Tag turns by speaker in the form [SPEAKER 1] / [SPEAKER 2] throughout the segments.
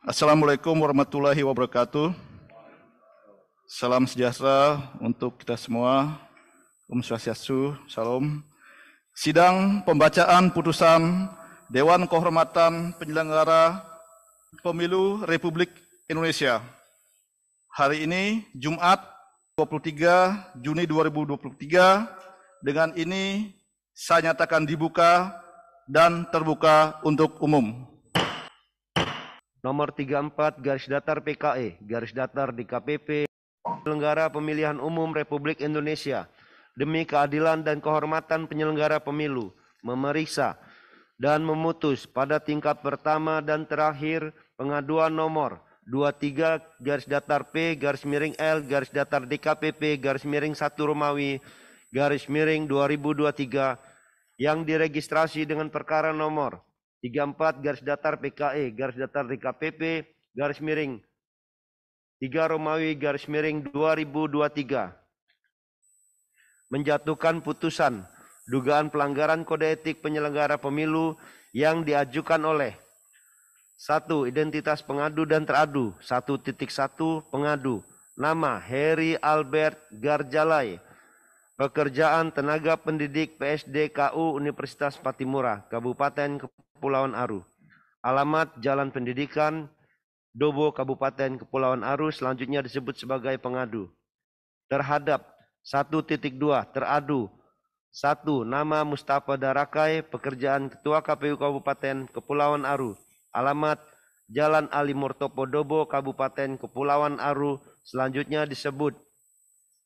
[SPEAKER 1] Assalamualaikum warahmatullahi wabarakatuh. Salam sejahtera untuk kita semua. Om Swastiastu, Salam. Sidang pembacaan putusan Dewan Kehormatan Penyelenggara Pemilu Republik Indonesia. Hari ini Jumat 23 Juni 2023. Dengan ini saya nyatakan dibuka dan terbuka untuk umum.
[SPEAKER 2] Nomor 34 garis datar PKE garis datar DKPP Penyelenggara Pemilihan Umum Republik Indonesia demi keadilan dan kehormatan penyelenggara pemilu memeriksa dan memutus pada tingkat pertama dan terakhir pengaduan nomor 23 garis datar P garis miring L garis datar DKPP garis miring 1 Romawi garis miring 2023 yang diregistrasi dengan perkara nomor 34 garis datar PKE garis datar DKPP garis miring 3 Romawi garis miring 2023 menjatuhkan putusan dugaan pelanggaran kode etik penyelenggara pemilu yang diajukan oleh 1. Identitas pengadu dan teradu 1.1 pengadu nama Heri Albert Garjalai, pekerjaan tenaga pendidik PSDKU Universitas Patimura, Kabupaten Kepulauan Aru. Alamat Jalan Pendidikan, Dobo, Kabupaten Kepulauan Aru, selanjutnya disebut sebagai pengadu. Terhadap 1.2 teradu 1. Nama Mustafa Darakai, pekerjaan Ketua KPU Kabupaten Kepulauan Aru. Alamat Jalan Ali Murtopo Dobo, Kabupaten Kepulauan Aru, selanjutnya disebut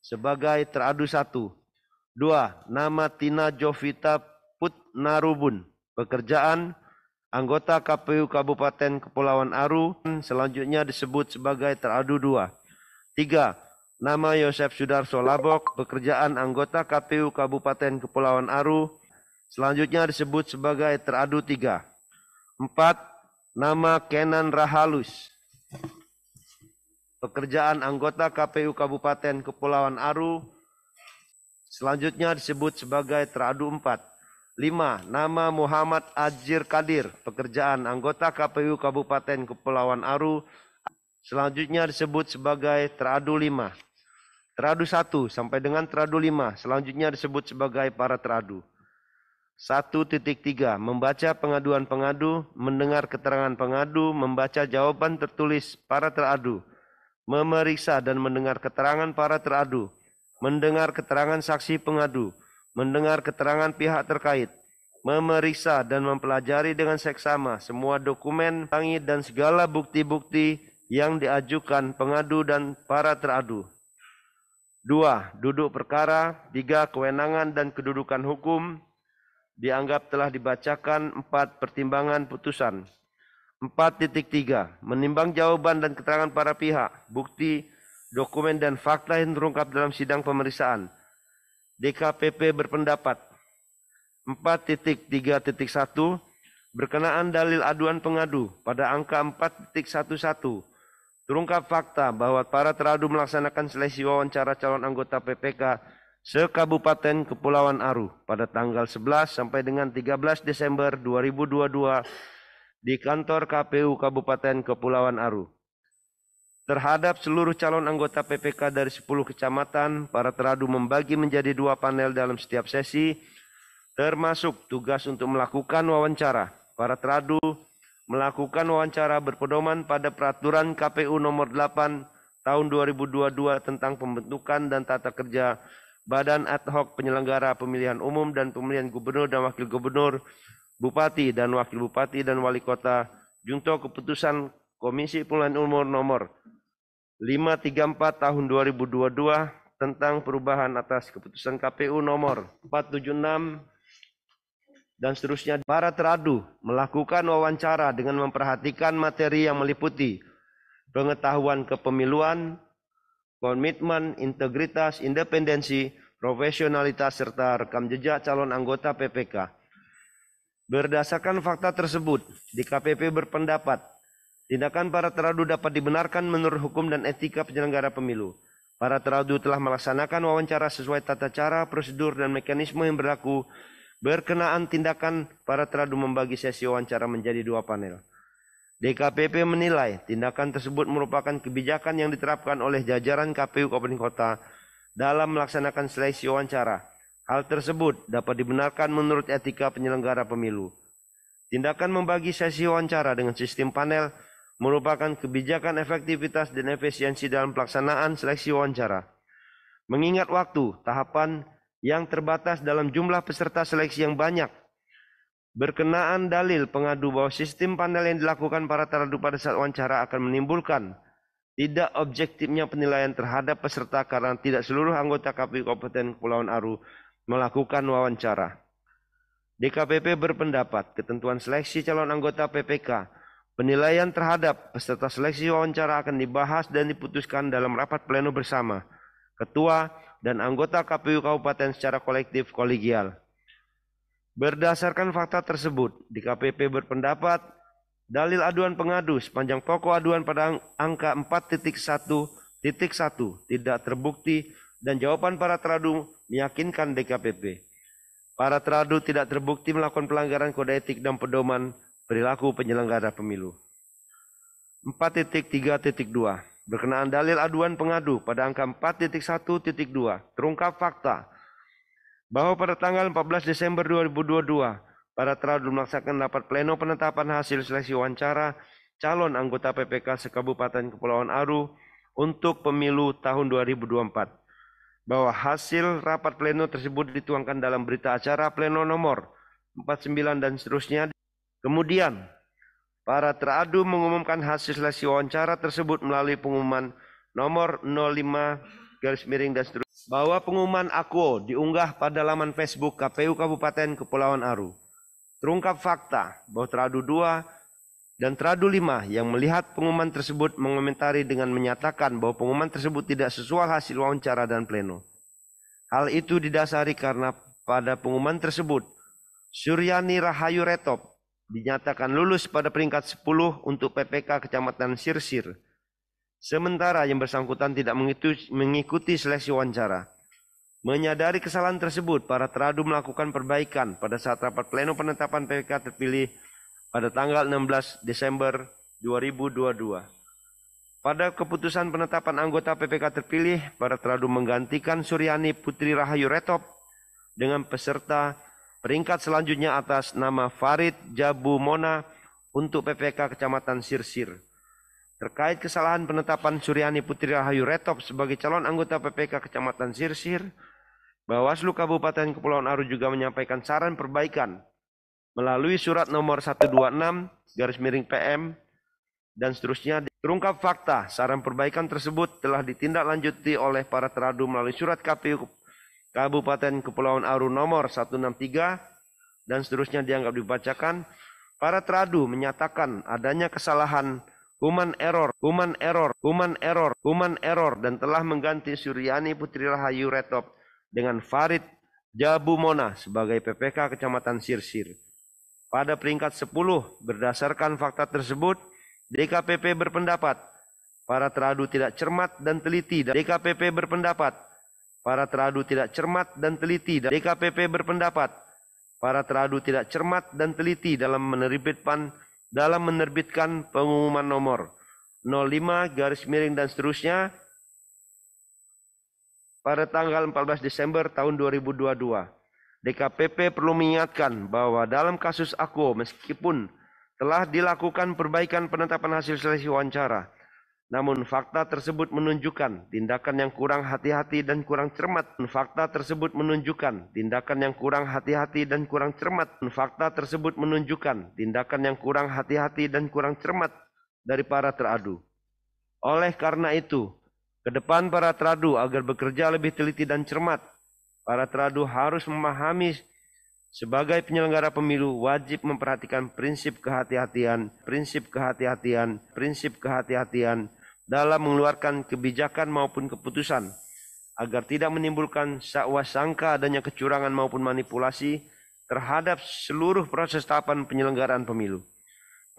[SPEAKER 2] sebagai teradu 1. 2. Nama Tina Jovita Putnarubun, pekerjaan anggota KPU Kabupaten Kepulauan Aru, selanjutnya disebut sebagai teradu 2. 3. Nama Yosef Sudarso Labok, pekerjaan anggota KPU Kabupaten Kepulauan Aru, selanjutnya disebut sebagai teradu 3. 4. Nama Kenan Rahalus, pekerjaan anggota KPU Kabupaten Kepulauan Aru, selanjutnya disebut sebagai teradu 4. 5. Nama Muhammad Ajir Kadir, pekerjaan anggota KPU Kabupaten Kepulauan Aru, selanjutnya disebut sebagai teradu 5. Teradu 1 sampai dengan teradu 5, selanjutnya disebut sebagai para teradu. 1.3. Membaca pengaduan pengadu, mendengar keterangan pengadu, membaca jawaban tertulis para teradu, memeriksa dan mendengar keterangan para teradu, mendengar keterangan saksi pengadu, mendengar keterangan pihak terkait, memeriksa dan mempelajari dengan seksama semua dokumen dan segala bukti-bukti yang diajukan pengadu dan para teradu. 2. Duduk perkara. 3. Kewenangan dan kedudukan hukum dianggap telah dibacakan. 4. Pertimbangan putusan. 4.3. Menimbang jawaban dan keterangan para pihak, bukti, dokumen dan fakta yang terungkap dalam sidang pemeriksaan. DKPP berpendapat 4.3.1 berkenaan dalil aduan pengadu pada angka 4.11 terungkap fakta bahwa para teradu melaksanakan seleksi wawancara calon anggota PPK se-Kabupaten Kepulauan Aru pada tanggal 11 sampai dengan 13 Desember 2022 di kantor KPU Kabupaten Kepulauan Aru. Terhadap seluruh calon anggota PPK dari 10 kecamatan, para teradu membagi menjadi 2 panel dalam setiap sesi, termasuk tugas untuk melakukan wawancara. Para teradu melakukan wawancara berpedoman pada Peraturan KPU Nomor 8 Tahun 2022 tentang pembentukan dan tata kerja Badan Ad Hoc Penyelenggara Pemilihan Umum dan Pemilihan Gubernur dan Wakil Gubernur, Bupati dan Wakil Bupati dan Wali Kota, junto keputusan Komisi Pemilihan Umum Nomor 534 Tahun 2022 tentang perubahan atas keputusan KPU Nomor 476 dan seterusnya. Para teradu melakukan wawancara dengan memperhatikan materi yang meliputi pengetahuan kepemiluan, komitmen, integritas, independensi, profesionalitas, serta rekam jejak calon anggota PPK. Berdasarkan fakta tersebut, DKPP berpendapat tindakan para teradu dapat dibenarkan menurut hukum dan etika penyelenggara pemilu. Para teradu telah melaksanakan wawancara sesuai tata cara, prosedur, dan mekanisme yang berlaku. Berkenaan tindakan para teradu membagi sesi wawancara menjadi 2 panel. DKPP menilai tindakan tersebut merupakan kebijakan yang diterapkan oleh jajaran KPU Kabupaten Kota dalam melaksanakan seleksi wawancara. Hal tersebut dapat dibenarkan menurut etika penyelenggara pemilu. Tindakan membagi sesi wawancara dengan sistem panel merupakan kebijakan efektivitas dan efisiensi dalam pelaksanaan seleksi wawancara. Mengingat waktu, tahapan yang terbatas dalam jumlah peserta seleksi yang banyak, berkenaan dalil pengadu bahwa sistem panel yang dilakukan para teradu pada saat wawancara akan menimbulkan tidak objektifnya penilaian terhadap peserta karena tidak seluruh anggota KPU Kabupaten Kepulauan Aru melakukan wawancara. DKPP berpendapat ketentuan seleksi calon anggota PPK, penilaian terhadap peserta seleksi wawancara akan dibahas dan diputuskan dalam rapat pleno bersama Ketua dan anggota KPU Kabupaten secara kolektif kolegial. Berdasarkan fakta tersebut, DKPP berpendapat dalil aduan pengadu sepanjang pokok aduan pada angka 4.1.1 tidak terbukti dan jawaban para teradu meyakinkan DKPP. Para teradu tidak terbukti melakukan pelanggaran kode etik dan pedoman perilaku penyelenggara pemilu. 4.3.2 berkenaan dalil aduan pengadu pada angka 4.1.2 terungkap fakta bahwa pada tanggal 14 Desember 2022 para teradu melaksanakan rapat pleno penetapan hasil seleksi wawancara calon anggota PPK se-Kabupaten Kepulauan Aru untuk pemilu tahun 2024. Bahwa hasil rapat pleno tersebut dituangkan dalam berita acara pleno nomor 49 dan seterusnya. Kemudian, para teradu mengumumkan hasil seleksi wawancara tersebut melalui pengumuman nomor 05 dan seterusnya. Bahwa pengumuman AKWO diunggah pada laman Facebook KPU Kabupaten Kepulauan Aru. Terungkap fakta bahwa teradu 2 dan teradu 5 yang melihat pengumuman tersebut mengomentari dengan menyatakan bahwa pengumuman tersebut tidak sesuai hasil wawancara dan pleno. Hal itu didasari karena pada pengumuman tersebut, Suryani Rahayu Retop dinyatakan lulus pada peringkat 10 untuk PPK Kecamatan Sirsir. Sementara yang bersangkutan tidak mengikuti seleksi wawancara. Menyadari kesalahan tersebut, para teradu melakukan perbaikan pada saat rapat pleno penetapan PPK terpilih pada tanggal 16 Desember 2022. Pada keputusan penetapan anggota PPK terpilih, para teradu menggantikan Suryani Putri Rahayu Retop dengan peserta peringkat selanjutnya atas nama Farid Jabu Mona untuk PPK Kecamatan Sirsir. Terkait kesalahan penetapan Suryani Putri Rahayu Retop sebagai calon anggota PPK Kecamatan Sirsir, Bawaslu Kabupaten Kepulauan Aru juga menyampaikan saran perbaikan melalui surat nomor 126/PM dan seterusnya. Terungkap fakta, saran perbaikan tersebut telah ditindaklanjuti oleh para teradu melalui surat KPU Kabupaten Kepulauan Aru nomor 163 dan seterusnya dianggap dibacakan. Para teradu menyatakan adanya kesalahan human error dan telah mengganti Suryani Putri Rahayu Retop dengan Farid Jabu Mona sebagai PPK Kecamatan Sirsir. Pada peringkat 10, berdasarkan fakta tersebut, DKPP berpendapat para teradu tidak cermat dan teliti. DKPP berpendapat para teradu tidak cermat dan teliti. DKPP berpendapat para teradu tidak cermat dan teliti dalam menerbitkan pengumuman nomor 05 dan seterusnya pada tanggal 14 Desember tahun 2022. DKPP perlu mengingatkan bahwa dalam kasus AKWO meskipun telah dilakukan perbaikan penetapan hasil seleksi wawancara, namun fakta tersebut menunjukkan tindakan yang kurang hati-hati dan kurang cermat. Fakta tersebut menunjukkan tindakan yang kurang hati-hati dan kurang cermat. Fakta tersebut menunjukkan tindakan yang kurang hati-hati dan kurang cermat dari para teradu. Oleh karena itu, ke depan para teradu agar bekerja lebih teliti dan cermat, para teradu harus memahami sebagai penyelenggara pemilu wajib memperhatikan prinsip kehati-hatian dalam mengeluarkan kebijakan maupun keputusan agar tidak menimbulkan sangka adanya kecurangan maupun manipulasi terhadap seluruh proses tahapan penyelenggaraan pemilu.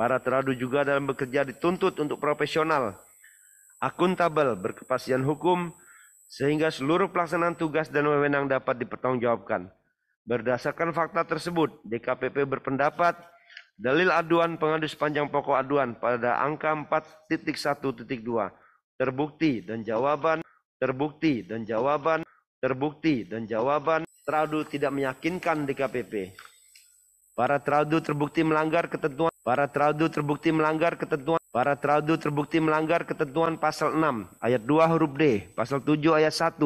[SPEAKER 2] Para teradu juga dalam bekerja dituntut untuk profesional, akuntabel, berkepastian hukum, sehingga seluruh pelaksanaan tugas dan wewenang dapat dipertanggungjawabkan. Berdasarkan fakta tersebut, DKPP berpendapat Dalil aduan pengadu sepanjang pokok aduan pada angka 4.1.2 terbukti dan jawaban teradu tidak meyakinkan DKPP. Para teradu terbukti melanggar ketentuan pasal 6 ayat 2 huruf D, pasal 7 ayat 1,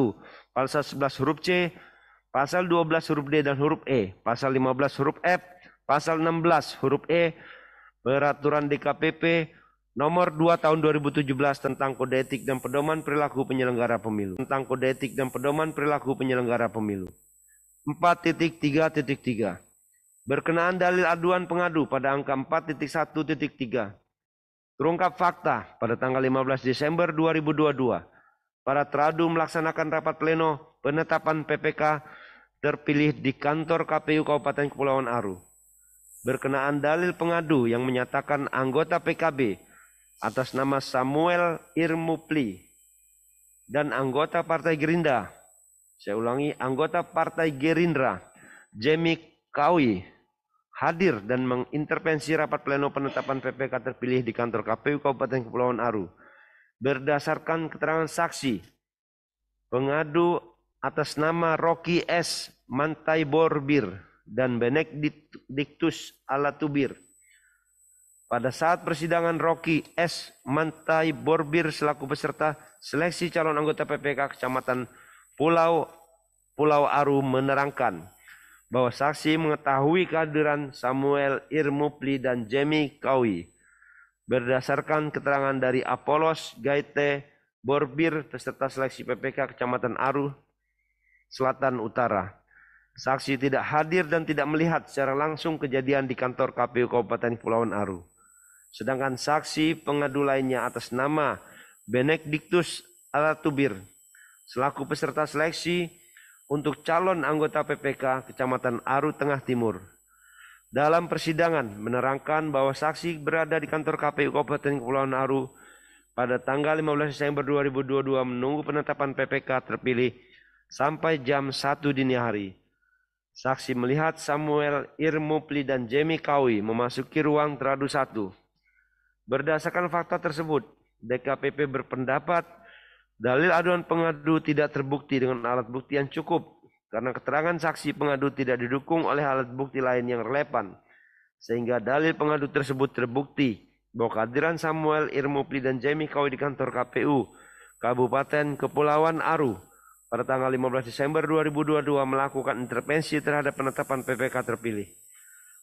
[SPEAKER 2] pasal 11 huruf C, pasal 12 huruf D dan huruf E, pasal 15 huruf F, pasal 16 huruf E, Peraturan DKPP Nomor 2 Tahun 2017 tentang Kode Etik dan Pedoman Perilaku Penyelenggara Pemilu. 4.3.3 Berkenaan dalil aduan pengadu pada angka 4.1.3 terungkap fakta pada tanggal 15 Desember 2022 para teradu melaksanakan rapat pleno penetapan PPK terpilih di kantor KPU Kabupaten Kepulauan Aru. Berkenaan dalil pengadu yang menyatakan anggota PKB atas nama Samuel Irmupli dan anggota Partai Gerindra, anggota Partai Gerindra Jemi Kawi hadir dan mengintervensi rapat pleno penetapan PPK terpilih di kantor KPU Kabupaten Kepulauan Aru. Berdasarkan keterangan saksi, pengadu atas nama Rocky S. Mantai Borbir dan Benedictus Alatubir. Pada saat persidangan, Rocky S. Mantai Borbir selaku peserta seleksi calon anggota PPK Kecamatan Pulau Aru menerangkan bahwa saksi mengetahui kehadiran Samuel Irmupli dan Jemi Kawi. Berdasarkan keterangan dari Apolos Gaite Borbir, peserta seleksi PPK Kecamatan Aru Selatan Utara. Saksi tidak hadir dan tidak melihat secara langsung kejadian di kantor KPU Kabupaten Kepulauan Aru. Sedangkan saksi pengadu lainnya atas nama Benedictus Alatubir selaku peserta seleksi untuk calon anggota PPK Kecamatan Aru Tengah Timur. Dalam persidangan menerangkan bahwa saksi berada di kantor KPU Kabupaten Kepulauan Aru pada tanggal 15 Desember 2022 menunggu penetapan PPK terpilih sampai jam 1 dini hari. Saksi melihat Samuel Irmupli dan Jemi Kawi memasuki ruang teradu 1. Berdasarkan fakta tersebut, DKPP berpendapat dalil aduan pengadu tidak terbukti dengan alat bukti yang cukup karena keterangan saksi pengadu tidak didukung oleh alat bukti lain yang relevan. Sehingga dalil pengadu tersebut terbukti bahwa kehadiran Samuel Irmupli dan Jemi Kawi di kantor KPU Kabupaten Kepulauan Aru pada tanggal 15 Desember 2022 melakukan intervensi terhadap penetapan PPK terpilih.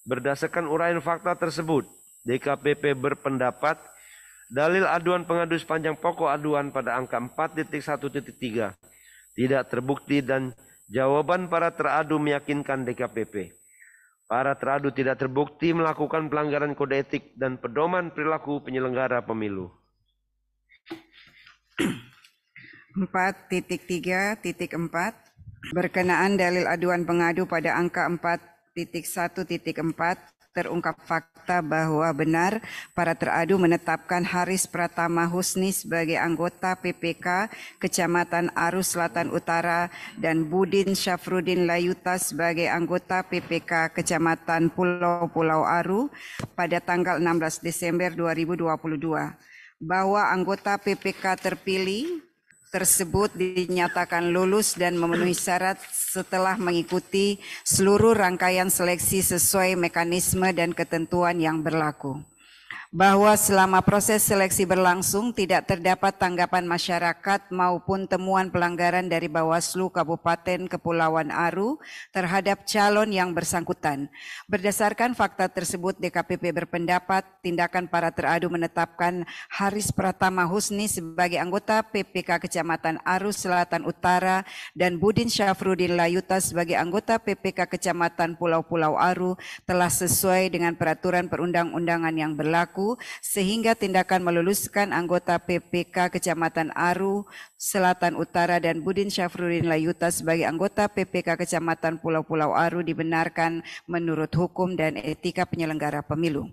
[SPEAKER 2] Berdasarkan uraian fakta tersebut, DKPP berpendapat dalil aduan pengadu sepanjang pokok aduan pada angka 4.1.3 tidak terbukti dan jawaban para teradu meyakinkan DKPP. Para teradu tidak terbukti melakukan pelanggaran kode etik dan pedoman perilaku penyelenggara pemilu.
[SPEAKER 3] 4.3.4 Berkenaan dalil aduan pengadu pada angka 4.1.4 terungkap fakta bahwa benar para teradu menetapkan Haris Pratama Husni sebagai anggota PPK Kecamatan Aru Selatan Utara dan Budin Syafruddin Layuta sebagai anggota PPK Kecamatan Pulau Aru pada tanggal 16 Desember 2022, bahwa anggota PPK terpilih tersebut dinyatakan lulus dan memenuhi syarat setelah mengikuti seluruh rangkaian seleksi sesuai mekanisme dan ketentuan yang berlaku. Bahwa selama proses seleksi berlangsung tidak terdapat tanggapan masyarakat maupun temuan pelanggaran dari Bawaslu Kabupaten Kepulauan Aru terhadap calon yang bersangkutan. Berdasarkan fakta tersebut, DKPP berpendapat tindakan para teradu menetapkan Haris Pratama Husni sebagai anggota PPK Kecamatan Aru Selatan Utara dan Budin Syafruddin Layuta sebagai anggota PPK Kecamatan Pulau Aru telah sesuai dengan peraturan perundang-undangan yang berlaku, sehingga tindakan meluluskan anggota PPK Kecamatan Aru Selatan Utara dan Budin Syafruddin Layuta sebagai anggota PPK Kecamatan Pulau Aru dibenarkan menurut hukum dan etika penyelenggara pemilu.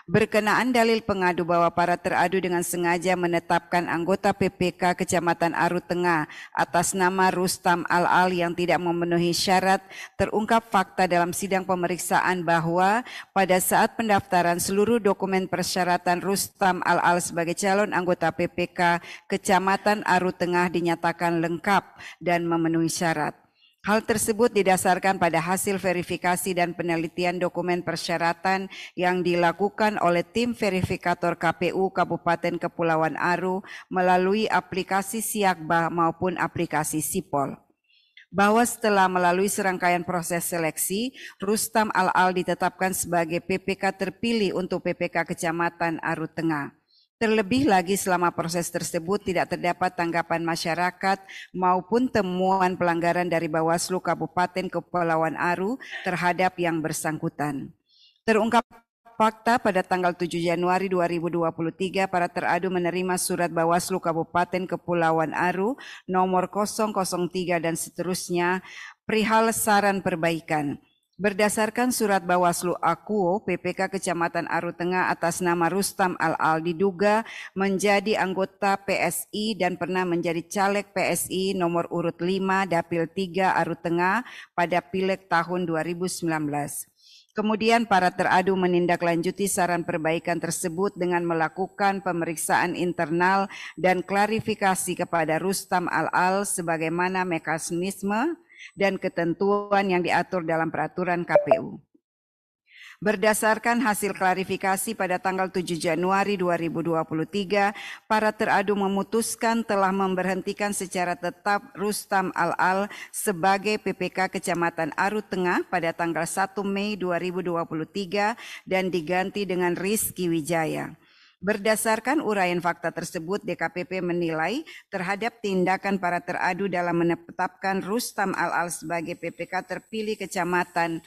[SPEAKER 3] Berkenaan dalil pengadu bahwa para teradu dengan sengaja menetapkan anggota PPK Kecamatan Aru Tengah atas nama Rustam Al-Al yang tidak memenuhi syarat, terungkap fakta dalam sidang pemeriksaan bahwa pada saat pendaftaran seluruh dokumen persyaratan Rustam Al-Al sebagai calon anggota PPK Kecamatan Aru Tengah dinyatakan lengkap dan memenuhi syarat. Hal tersebut didasarkan pada hasil verifikasi dan penelitian dokumen persyaratan yang dilakukan oleh tim verifikator KPU Kabupaten Kepulauan Aru melalui aplikasi Siakba maupun aplikasi Sipol. Bahwa setelah melalui serangkaian proses seleksi, Rustam Al-Al ditetapkan sebagai PPK terpilih untuk PPK Kecamatan Aru Tengah. Terlebih lagi selama proses tersebut tidak terdapat tanggapan masyarakat maupun temuan pelanggaran dari Bawaslu Kabupaten Kepulauan Aru terhadap yang bersangkutan. Terungkap fakta pada tanggal 7 Januari 2023 para teradu menerima surat Bawaslu Kabupaten Kepulauan Aru nomor 003 dan seterusnya perihal saran perbaikan. Berdasarkan surat Bawaslu Akuo, PPK Kecamatan Aru Tengah atas nama Rustam Al-Al diduga menjadi anggota PSI dan pernah menjadi caleg PSI nomor urut 5 Dapil 3 Aru Tengah pada Pileg tahun 2019. Kemudian para teradu menindaklanjuti saran perbaikan tersebut dengan melakukan pemeriksaan internal dan klarifikasi kepada Rustam Al-Al sebagaimana mekanisme dan ketentuan yang diatur dalam peraturan KPU. Berdasarkan hasil klarifikasi pada tanggal 7 Januari 2023, para teradu memutuskan telah memberhentikan secara tetap Rustam Al-Al sebagai PPK Kecamatan Aru Tengah pada tanggal 1 Mei 2023 dan diganti dengan Rizky Wijaya. Berdasarkan uraian fakta tersebut, DKPP menilai terhadap tindakan para teradu dalam menetapkan Rustam Al-Al sebagai PPK terpilih Kecamatan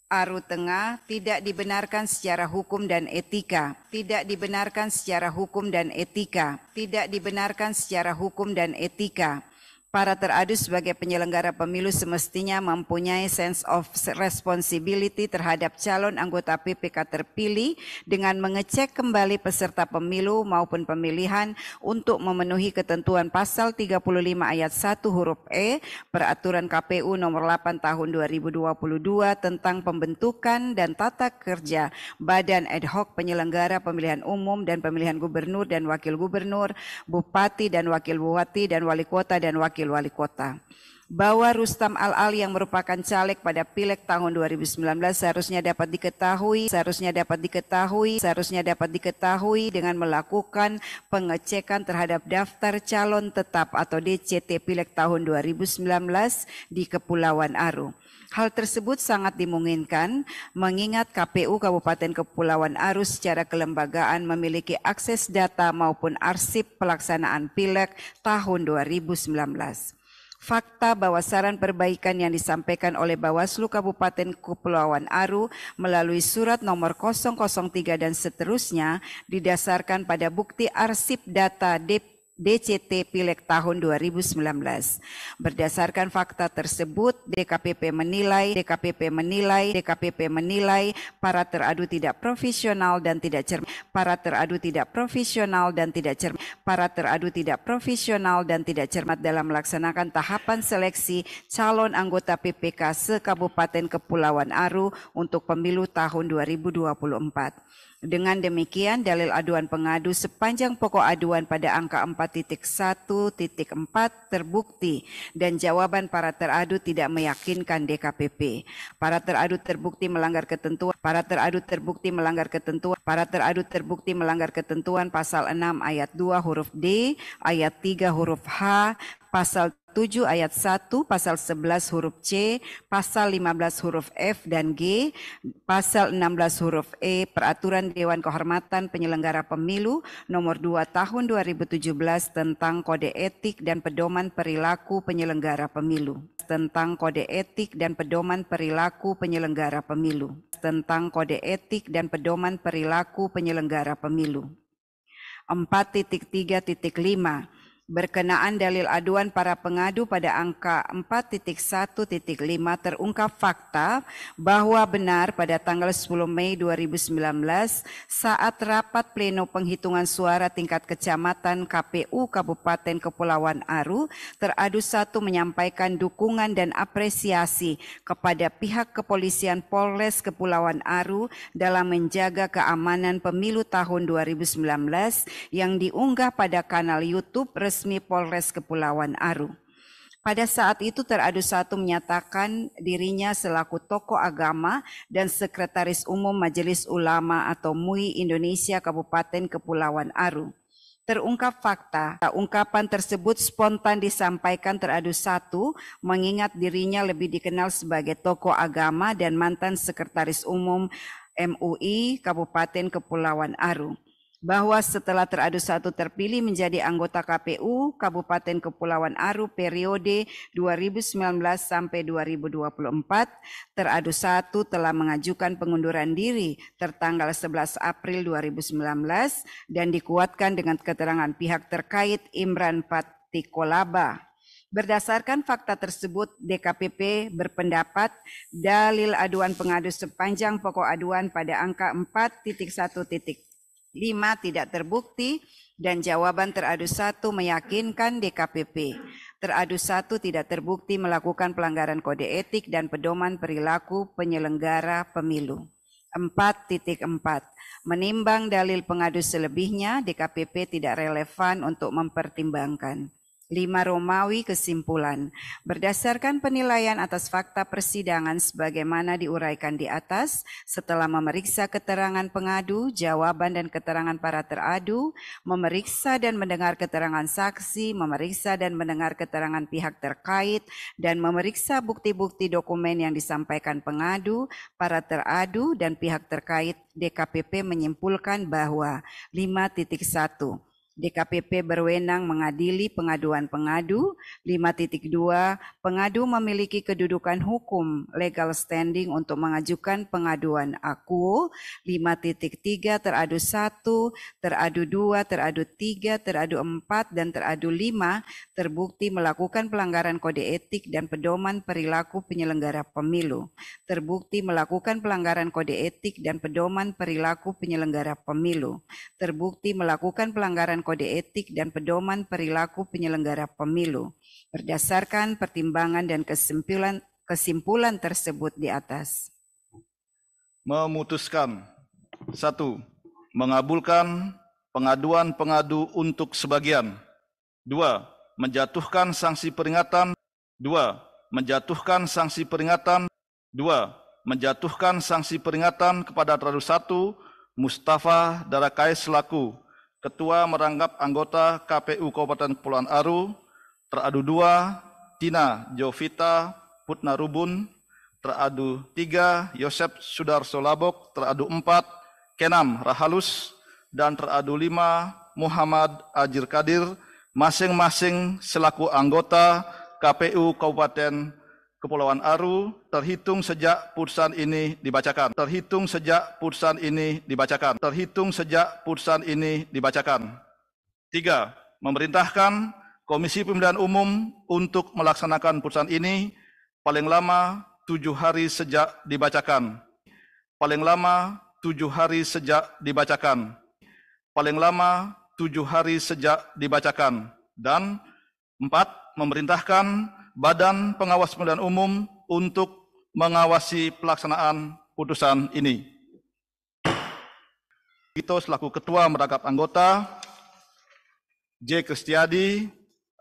[SPEAKER 3] Aru Tengah tidak dibenarkan secara hukum dan etika, tidak dibenarkan secara hukum dan etika, tidak dibenarkan secara hukum dan etika. Para teradu sebagai penyelenggara pemilu semestinya mempunyai sense of responsibility terhadap calon anggota PPK terpilih dengan mengecek kembali peserta pemilu maupun pemilihan untuk memenuhi ketentuan pasal 35 ayat 1 huruf E Peraturan KPU nomor 8 tahun 2022 tentang pembentukan dan tata kerja Badan Ad Hoc Penyelenggara Pemilihan Umum dan Pemilihan Gubernur dan Wakil Gubernur, Bupati dan Wakil Bupati dan Wali Kota dan Wakil Wali Kota. Bahwa Rustam Al-Al yang merupakan caleg pada Pileg tahun 2019 seharusnya dapat diketahui dengan melakukan pengecekan terhadap daftar calon tetap atau DCT Pileg tahun 2019 di Kepulauan Aru. Hal tersebut sangat dimungkinkan mengingat KPU Kabupaten Kepulauan Aru secara kelembagaan memiliki akses data maupun arsip pelaksanaan Pileg tahun 2019. Fakta bahwa saran perbaikan yang disampaikan oleh Bawaslu Kabupaten Kepulauan Aru melalui surat nomor 003 dan seterusnya didasarkan pada bukti arsip data DCT Pileg tahun 2019. Berdasarkan fakta tersebut, DKPP menilai para teradu tidak profesional dan tidak cermat. Para teradu tidak cermat dalam melaksanakan tahapan seleksi calon anggota PPK se-Kabupaten Kepulauan Aru untuk pemilu tahun 2024. Dengan demikian, dalil aduan pengadu sepanjang pokok aduan pada angka 4.1.4 terbukti dan jawaban para teradu tidak meyakinkan DKPP. Para teradu terbukti melanggar ketentuan pasal 6 ayat 2 huruf D, ayat 3 huruf H, pasal 7 ayat 1, pasal 11 huruf C, pasal 15 huruf F dan G, pasal 16 huruf E Peraturan Dewan Kehormatan Penyelenggara Pemilu nomor 2 tahun 2017 tentang Kode Etik dan Pedoman Perilaku Penyelenggara Pemilu. 4.3.5 Berkenaan dalil aduan para pengadu pada angka 4.1.5 terungkap fakta bahwa benar pada tanggal 10 Mei 2019 saat rapat pleno penghitungan suara tingkat kecamatan KPU Kabupaten Kepulauan Aru, teradu 1 menyampaikan dukungan dan apresiasi kepada pihak kepolisian Polres Kepulauan Aru dalam menjaga keamanan pemilu tahun 2019 yang diunggah pada kanal YouTube resmi Polres Kepulauan Aru. Pada saat itu teradu 1 menyatakan dirinya selaku tokoh agama dan Sekretaris Umum Majelis Ulama atau MUI Indonesia Kabupaten Kepulauan Aru. Terungkap fakta, ungkapan tersebut spontan disampaikan teradu 1 mengingat dirinya lebih dikenal sebagai tokoh agama dan mantan Sekretaris Umum MUI Kabupaten Kepulauan Aru. Bahwa setelah teradu 1 terpilih menjadi anggota KPU Kabupaten Kepulauan Aru periode 2019 sampai 2024, teradu 1 telah mengajukan pengunduran diri tertanggal 11 April 2019 dan dikuatkan dengan keterangan pihak terkait Imran Patikolaba. Berdasarkan fakta tersebut, DKPP berpendapat dalil aduan pengadu sepanjang pokok aduan pada angka 4.1.5 tidak terbukti dan jawaban teradu 1 meyakinkan DKPP. Teradu 1 tidak terbukti melakukan pelanggaran kode etik dan pedoman perilaku penyelenggara pemilu. 4.4 Menimbang dalil pengadu selebihnya, DKPP tidak relevan untuk mempertimbangkan. 5 Romawi kesimpulan. Berdasarkan penilaian atas fakta persidangan sebagaimana diuraikan di atas, setelah memeriksa keterangan pengadu, jawaban dan keterangan para teradu, memeriksa dan mendengar keterangan saksi, memeriksa dan mendengar keterangan pihak terkait, dan memeriksa bukti-bukti dokumen yang disampaikan pengadu, para teradu, dan pihak terkait, DKPP menyimpulkan bahwa 5.1 DKPP berwenang mengadili pengaduan pengadu. 5.2 Pengadu memiliki kedudukan hukum legal standing untuk mengajukan pengaduan akuo. 5.3 Teradu 1, teradu 2, teradu 3, teradu 4, dan teradu 5 terbukti melakukan pelanggaran kode etik dan pedoman perilaku penyelenggara pemilu. Terbukti melakukan pelanggaran kode etik dan pedoman perilaku penyelenggara pemilu. Terbukti melakukan pelanggaran kode etik dan pedoman perilaku penyelenggara pemilu. Berdasarkan pertimbangan dan kesimpulan tersebut di atas.
[SPEAKER 1] Memutuskan 1. Mengabulkan pengaduan pengadu untuk sebagian. 2. Menjatuhkan sanksi peringatan. 2. Menjatuhkan sanksi peringatan. 2. Menjatuhkan sanksi peringatan kepada teradu 1 Mustafa Darakais selaku Ketua Merangkap Anggota KPU Kabupaten Kepulauan Aru. Teradu 2 Tina Jovita Putnarubun. Teradu 3 Yosep Sudarso Labok. Teradu 4 Kenam Rahalus. Dan teradu 5 Muhammad Ajir Kadir, masing-masing selaku anggota KPU Kabupaten Kepulauan Aru, terhitung sejak putusan ini dibacakan. Terhitung sejak putusan ini dibacakan. Terhitung sejak putusan ini dibacakan. 3. Memerintahkan Komisi Pemilihan Umum untuk melaksanakan putusan ini paling lama 7 hari sejak dibacakan. Paling lama 7 hari sejak dibacakan. Paling lama 7 hari sejak dibacakan. Dan 4. Memerintahkan Badan Pengawas Pemilihan Umum untuk mengawasi pelaksanaan putusan ini. Itu selaku Ketua Merangkap Anggota, J. Kristiadi,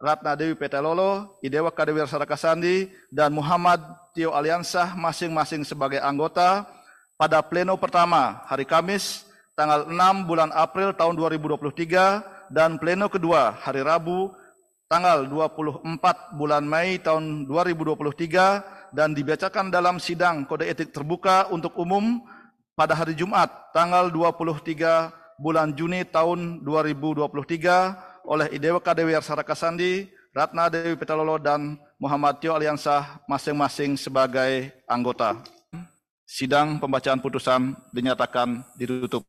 [SPEAKER 1] Ratna Dewi Petalolo, Idewa Kadewi Sarakasandi, dan Muhammad Tio Aliansah masing-masing sebagai anggota pada pleno pertama hari Kamis tanggal 6 bulan April tahun 2023 dan pleno kedua hari Rabu tanggal 24 bulan Mei tahun 2023 dan dibacakan dalam sidang kode etik terbuka untuk umum pada hari Jumat tanggal 23 bulan Juni tahun 2023 oleh Idewa Kadewi Sarakasandi, Ratna Dewi Petalolo, dan Muhammad Tio Aliansah masing-masing sebagai anggota. Sidang pembacaan putusan dinyatakan ditutup.